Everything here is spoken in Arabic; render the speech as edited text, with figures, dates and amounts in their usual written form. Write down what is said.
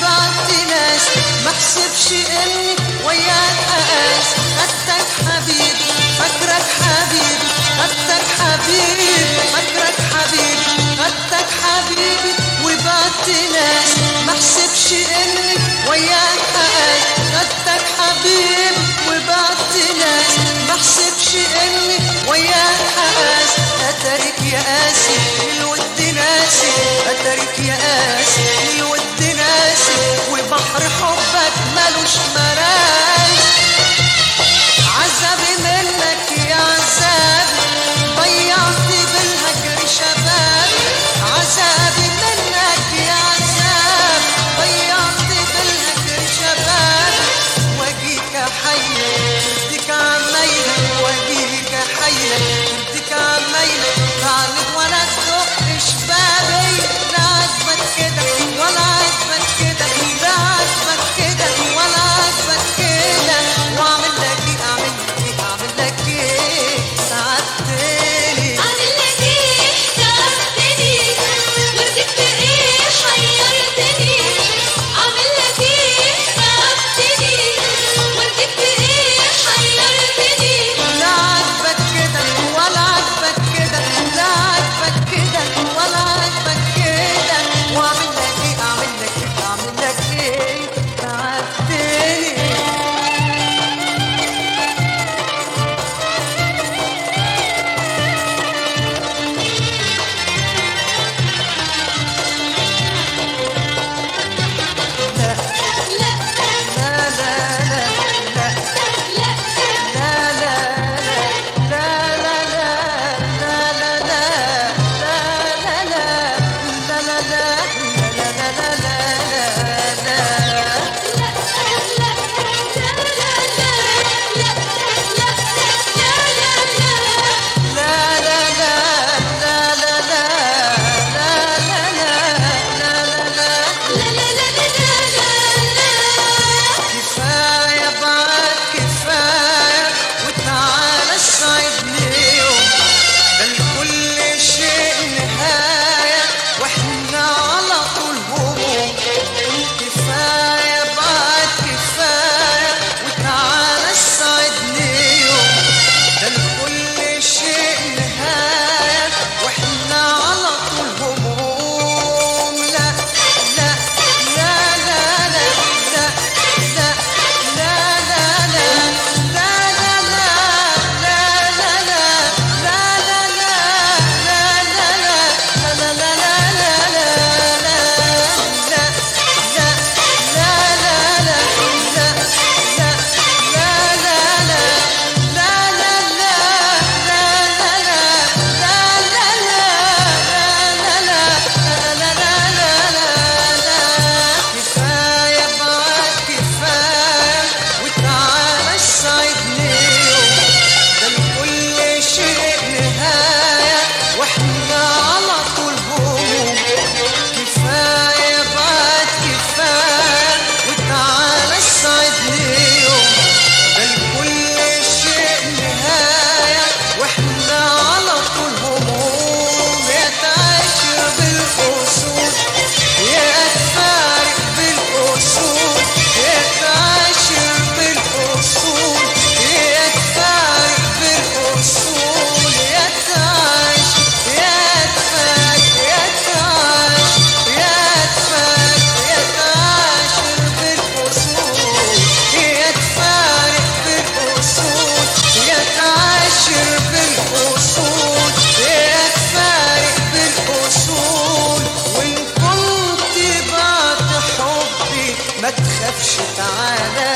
وبعت ناس محسبش اني وياك اقاس. خدتك حبيبي فاكرك حبيبي، خدتك حبيبي فاكرك حبيبي، خدتك حبيبي وبعت ناس محسبش اني وياك اقاس. خدتك حبيبي وبعت ناس محسبش اني وياك اقاس. اتارك يا قاسي للود ناسي، اتارك يا قاسي للود ناسي، وبحر حبك ملوش مراس. عذابي منك يا عذابي ضيعت بالهجر شبابي، عذابي منك يا عذابي ضيعت بالهجر شبابي. واجيك حيلة بدك عمايلة، واجيك حيلة بدك عمايلة، تعالج ولا تدقش بابي. لا عاجبك كده ولا عاجبك كده، لا عاجبك كده ولا عاجبك كده، واعمل لك ايه اعمل لك ايه اعمل لك ايه. ساعدتني اعمل لك ايه تعبتني، وردك بايه حيرتني. اعمل لك ايه تعبتني، وردك بايه حيرتني. لا عاجبك كده ولا عاجبك كده، لا عاجبك كده ولا عاجبك كده، واعمل لك ايه اعمل لك ايه اعمل لك ايه. ساعدتني لا لا لا لا لا لا لا كفاية بعد كفاية وتعالى ساعدني يوم، ده لكل شيء نهاية واحنا على طول هموم. كفاية بعد كفاية وتعالى ساعدني يوم، ده لكل شيء نهاية واحنا على طول هموم. لا لا لا لا لا لا لا لا لا كفاية بعد كفاية وتعالى ساعدني يوم، ده لكل شيء نهاية واحنا على طول هموم. كفاية بعد كفاية وتعالى ساعدني يوم، ده لكل شيء نهاية واحنا على طول هموم. يا تعاشر بالأصول يا تفارق بالأصول، يا تعاشر بالأصول يا تفارق بالأصول، يا تعاش يا تفارق يا تعاش يا تفارق يا تعاشر بالأصول، يا تفارق بالأصول يا تعاشر بالأصول، يا تفارق بالأصول. وإن كنت بعد حبي ما تخافش تعالى